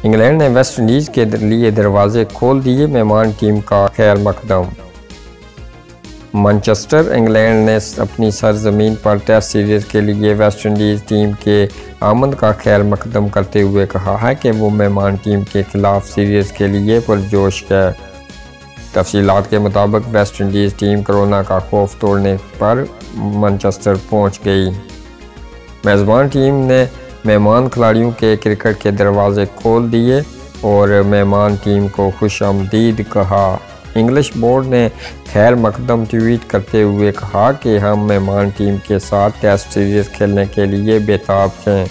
England ने West Indies के लिए दरवाजे खोल दिए, मेहमान टीम का खैर मकदम। मैनचेस्टर इंग्लैंड ने अपनी सरजमीन पर टेस्ट सीरीज़ के लिए वेस्ट इंडीज़ टीम के आमद का खैर मकदम करते हुए कहा है कि वो मेहमान टीम के खिलाफ सीरीज़ के लिए पुरजोश है। तफसीलात के मुताबिक वेस्ट इंडीज़ टीम कोरोना का खौफ तोड़ने पर मैनचेस्टर पहुंच गई। मेज़बान टीम ने मेहमान खिलाड़ियों के क्रिकेट के दरवाजे खोल दिए और मेहमान टीम को खुशामदीद कहा। इंग्लिश बोर्ड ने खैर मकदम ट्वीट करते हुए कहा कि हम मेहमान टीम के साथ टेस्ट सीरीज़ खेलने के लिए बेताब हैं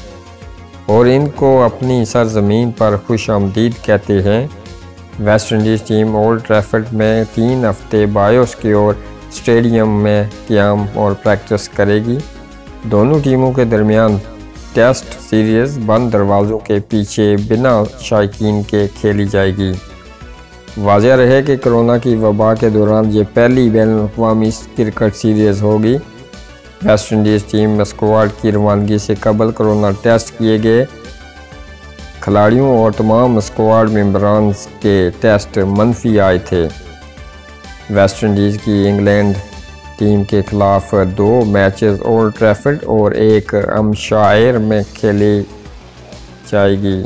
और इनको अपनी सरजमीन पर खुशामदीद कहते हैं। West Indies team old Trafford में 3 हफ्ते बायोस्क्योर स्टेडियम में क़याम और प्रैक्टिस करेगी। दोनों टीमों के दरमियान टेस्ट सीरीज़ बंद दरवाज़ों के पीछे बिना शायकीन के खेली जाएगी। वाज़ेह रहे कि कोरोना की वबा के दौरान ये पहली बैनुल-अक़वामी क्रिकेट सीरीज़ होगी। वेस्ट इंडीज़ टीम में स्क्वाड की रवानगी से कबल कोरोना टेस्ट किए गए खिलाड़ियों और तमाम स्क्वाड मेंबरान के टेस्ट मनफी आए थे। वेस्ट इंडीज़ की इंग्लैंड टीम के खिलाफ 2 मैचेस ओल्ड ट्रैफर्ड और 1 हैम्पशायर में खेली जाएगी।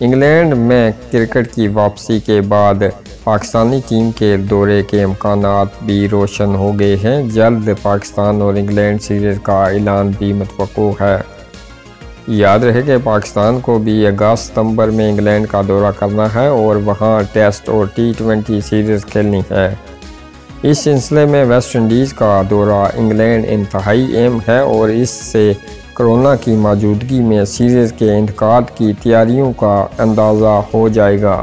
इंग्लैंड में क्रिकेट की वापसी के बाद पाकिस्तानी टीम के दौरे के इम्कानात भी रोशन हो गए हैं। जल्द पाकिस्तान और इंग्लैंड सीरीज़ का ऐलान भी मुतवक्को है। याद रहे कि पाकिस्तान को भी अगस्त-सितंबर में इंग्लैंड का दौरा करना है और वहां टेस्ट और T20 सीरीज़ खेलनी है। इस सिलसिले में वेस्ट इंडीज़ का दौरा इंग्लैंड इंतहाई अहम है और इससे कोरोना की मौजूदगी में सीरीज़ के इनेकाद की तैयारियों का अंदाज़ा हो जाएगा।